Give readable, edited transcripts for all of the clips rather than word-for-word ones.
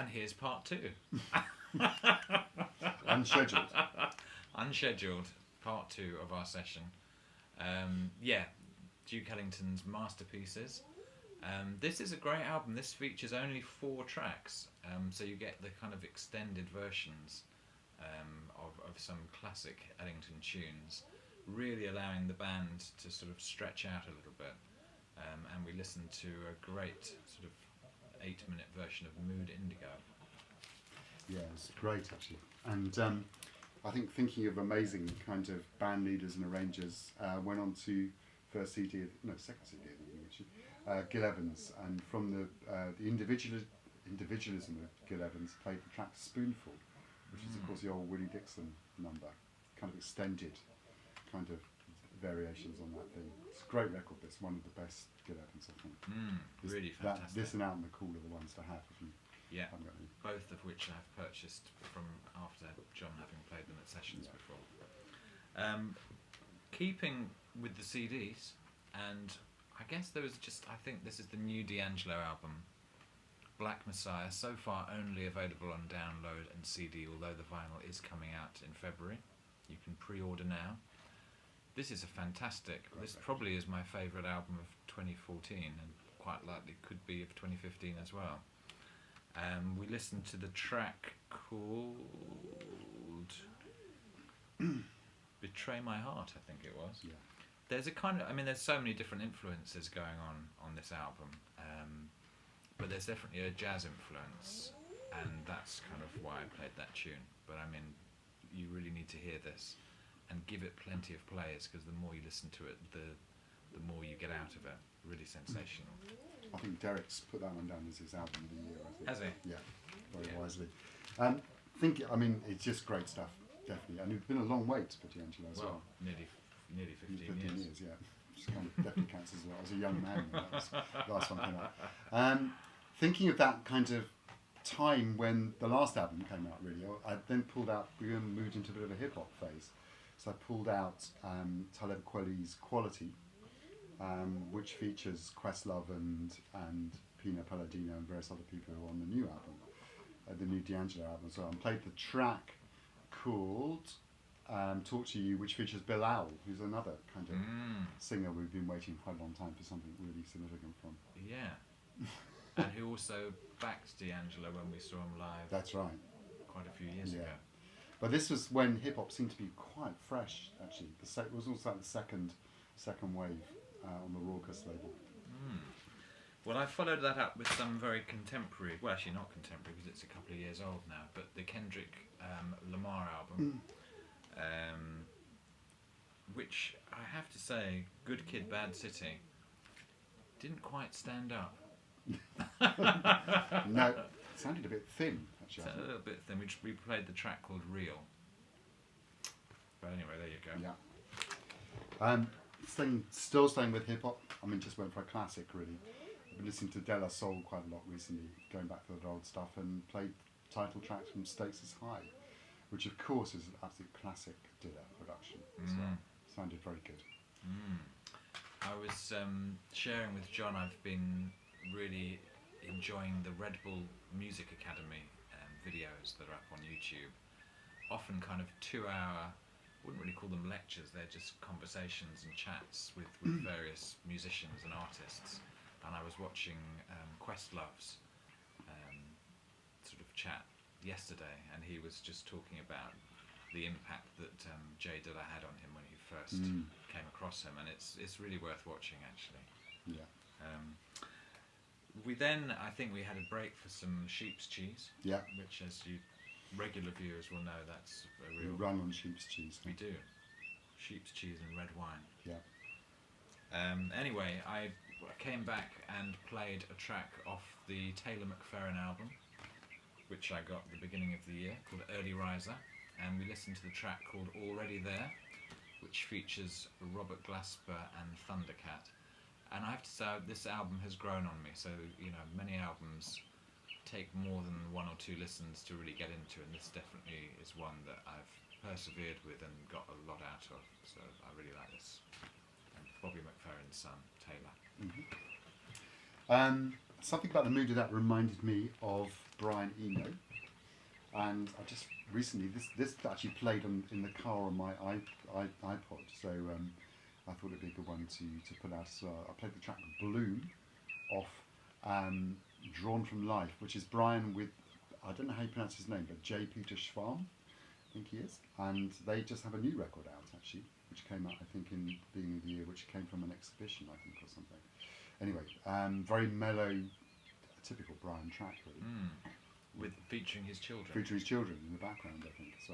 And here's part 2. Unscheduled. Unscheduled part 2 of our session. Yeah, Duke Ellington's masterpieces. This is a great album. This features only 4 tracks, so you get the kind of extended versions of some classic Ellington tunes, really allowing the band to sort of stretch out a little bit. And we listened to a great sort of 8-minute version of Mood Indigo. Yeah, it's great actually. And I think, thinking of amazing kind of band leaders and arrangers, went on to second CD of the Gil Evans, and from the individualism of Gil Evans, played the track Spoonful, which is of course the old Willie Dixon number, kind of extended kind of variations on that thing. It's a great record, but it's one of the best Gil Evans, I think. Really fantastic. This and Out and the Cool are the ones to have if you haven't got any. Both of which I've purchased from after John having played them at sessions before. Keeping with the CDs, and I guess there was I think this is the new D'Angelo album, Black Messiah, so far only available on download and CD, although the vinyl is coming out in February. You can pre-order now. This is a fantastic, this probably is my favourite album of 2014, and quite likely could be of 2015 as well. We listened to the track called Betray My Heart, I think it was. Yeah. There's a kind of, there's so many different influences going on this album, but there's definitely a jazz influence, and that's kind of why I played that tune. But you really need to hear this and give it plenty of plays, because the more you listen to it, the more you get out of it. Really sensational. I think Derek's put that one down as his album of the year, I think. Has he? Yeah, very wisely. It's just great stuff, definitely. And it's been a long wait for D'Angelo as well. Nearly 15 years. Yeah. Just kind of definitely counts as well. As a young man, that was the last one came out. Thinking of that kind of time when the last album came out, really, I then we moved into a bit of a hip-hop phase. So I pulled out Talib Kweli's Quality, which features Questlove and Pino Palladino and various other people who are on the new album, the new D'Angelo album as well, and played the track called Talk to You, which features Bilal, who's another kind of singer we've been waiting quite a long time for something really significant from. Yeah. And who also backed D'Angelo when we saw him live. That's right. Quite a few years ago. But this was when hip-hop seemed to be quite fresh, actually. It was also like the second wave on the Raucous label. Well, I followed that up with some very contemporary, well, actually not contemporary because it's a couple of years old now, but the Kendrick Lamar album, which I have to say, Good Kid, Bad City, didn't quite stand up. No, it sounded a bit thin, actually. Sounded a little bit thin. We played the track called Real. But anyway, there you go. Yeah. Still staying with hip hop. Just went for a classic, really. I've been listening to De La Soul quite a lot recently, going back to the old stuff, and played title tracks from Stakes is High, which of course is an absolute classic Dilla production as well. Sounded very good. I was sharing with John, I've been really enjoying the Red Bull Music Academy videos that are up on YouTube. Often kind of 2-hour, wouldn't really call them lectures, they're just conversations and chats with various musicians and artists. And I was watching Questlove's sort of chat yesterday, and he was just talking about the impact that Jay Dilla had on him when he first came across him, and it's really worth watching, actually. Yeah. We then, I think we had a break for some sheep's cheese, which, as you regular viewers will know, that's a real... We run on sheep's cheese. We do. Sheep's cheese and red wine. Yeah. Anyway, I came back and played a track off the Taylor McFerrin album, which I got at the beginning of the year, called Early Riser, and we listened to the track called Already There, which features Robert Glasper and Thundercat. And I have to say, this album has grown on me, so, many albums take more than 1 or 2 listens to really get into, and this definitely is one that I've persevered with and got a lot out of, so I really like this. And Bobby McFerrin's son, Taylor. I something about the mood of that reminded me of Brian Eno, and I just recently this actually played in the car on my iPod, so I thought it'd be a good one to put out as well. I played the track Bloom off Drawn from Life, which is Brian with, I don't know how you pronounce his name, but J. Peter Schwarm, I think he is, and they just have a new record out actually, which came out I think in the beginning of the year, which came from an exhibition I think or something. Anyway, very mellow, typical Brian track really. With featuring his children. Featuring his children in the background I think as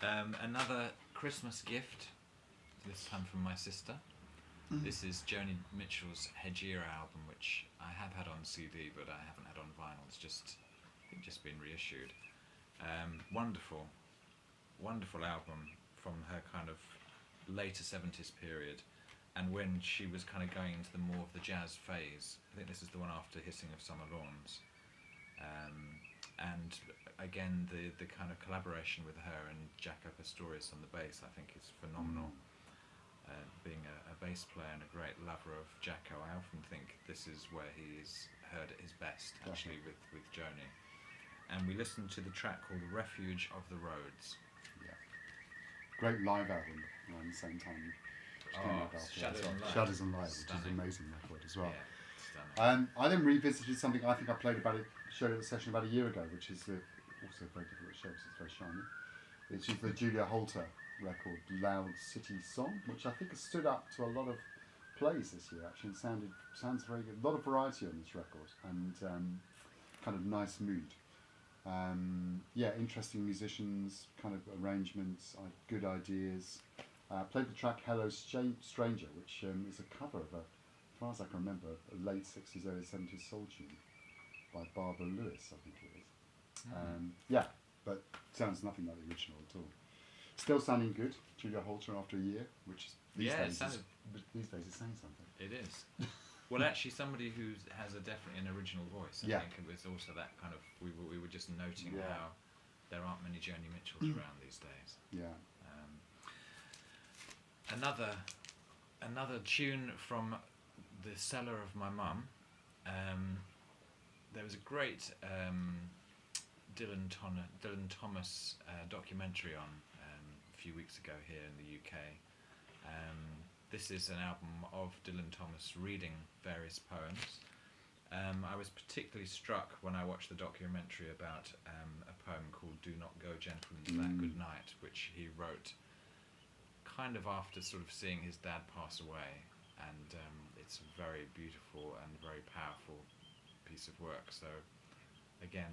well. Another Christmas gift, this time from my sister. This is Joni Mitchell's Hedgeira album, which I have had on CD, but I haven't had on vinyl. It's just been reissued. Wonderful album from her kind of later 70s period, and when she was kind of going into the more of the jazz phase. I think this is the one after Hissing of Summer Lawns. And again, the kind of collaboration with her and Jaco Pastorius on the bass, I think is phenomenal. Being a bass player and a great lover of Jaco, I often think this is where he is heard at his best, actually, with Joni. And we listened to the track called Refuge of the Roads. Yeah. Great live album around the same time. Shadows and Light, which is an amazing record as well. Yeah, I then revisited something I think I played showed at the session about a year ago, which is also very difficult to show because it's very shiny. It's just the Julia Holter record, Loud City Song, which I think has stood up to a lot of plays this year actually, and sounds very good. A lot of variety on this record, and kind of nice mood. Interesting musicians, kind of arrangements, good ideas. Played the track Hello Stranger, which is a cover of as far as I can remember, a late 60s, early 70s soul tune by Barbara Lewis, I think it is. But sounds nothing like the original at all. Still sounding good, Julia Holter after a year, which these days is saying something. It is. Well, actually, somebody who has definitely an original voice. I think it was also that kind of, we were just noting how there aren't many Joni Mitchells around these days. Yeah. Another tune from the cellar of my mum. There was a great Dylan Thomas documentary on a few weeks ago here in the UK. This is an album of Dylan Thomas reading various poems. I was particularly struck when I watched the documentary about a poem called Do Not Go Gentle Into That Good Night, which he wrote kind of after sort of seeing his dad pass away, and it's a very beautiful and very powerful piece of work. So again,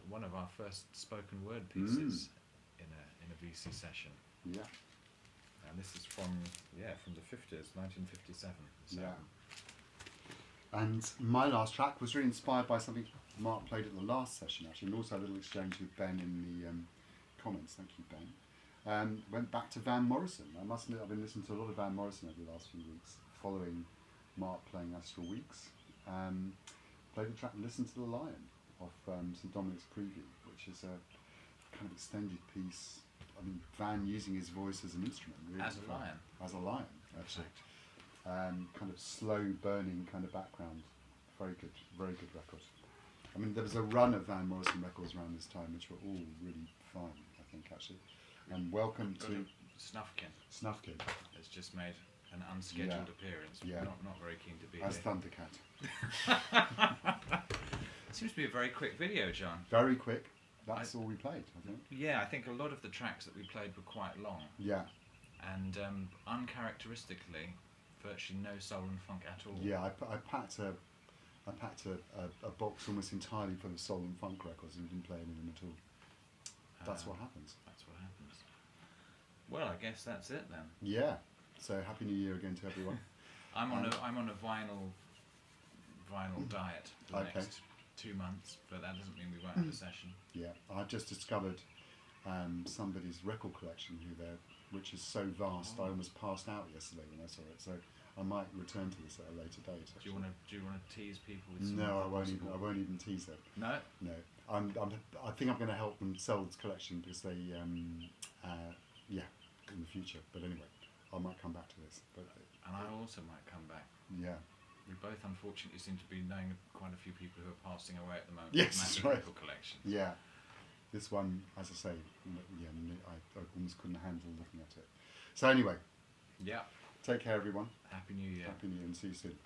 one of our first spoken word pieces in a VC session. Yeah. And this is from the 50s, 1957. So. Yeah. And my last track was really inspired by something Mark played at the last session, actually, and also a little exchange with Ben in the comments. Thank you, Ben. Went back to Van Morrison. I must admit, I've been listening to a lot of Van Morrison over the last few weeks, following Mark playing Astral Weeks. Played the track Listen to the Lion off St Dominic's Preview, which is a kind of extended piece. I mean, Van using his voice as an instrument. Really as a lion. As a lion, actually. Kind of slow burning kind of background. Very good record. I mean, there was a run of Van Morrison records around this time, which were all really fine, I think, actually. And welcome to Snuffkin has just made an unscheduled appearance. Yeah. Not very keen to be as here. Thundercat. It seems to be a very quick video, John. Very quick. That's all we played, I think. Yeah, I think a lot of the tracks that we played were quite long. Yeah. And uncharacteristically, virtually no soul and funk at all. Yeah, I packed a box almost entirely full of soul and funk records and didn't play any of them at all. That's what happens. That's what happens. Well, I guess that's it then. Yeah. So Happy New Year again to everyone. I'm on a vinyl diet for the next 2 months, but that doesn't mean we won't have a session. Yeah, I just discovered somebody's record collection which is so vast. I almost passed out yesterday when I saw it. So I might return to this at a later date. Do you want to tease people with some? No, I won't even tease it. No. No. I think I'm going to help them sell this collection because they in the future. But anyway, I might come back to this. But and I also might come back. Yeah. We both unfortunately seem to be knowing quite a few people who are passing away at the moment. Yes, Massive right. record collection. Yeah. This one, as I say, I almost couldn't handle looking at it. So anyway, Yeah. take care, everyone. Happy New Year. Happy New Year, and see you soon.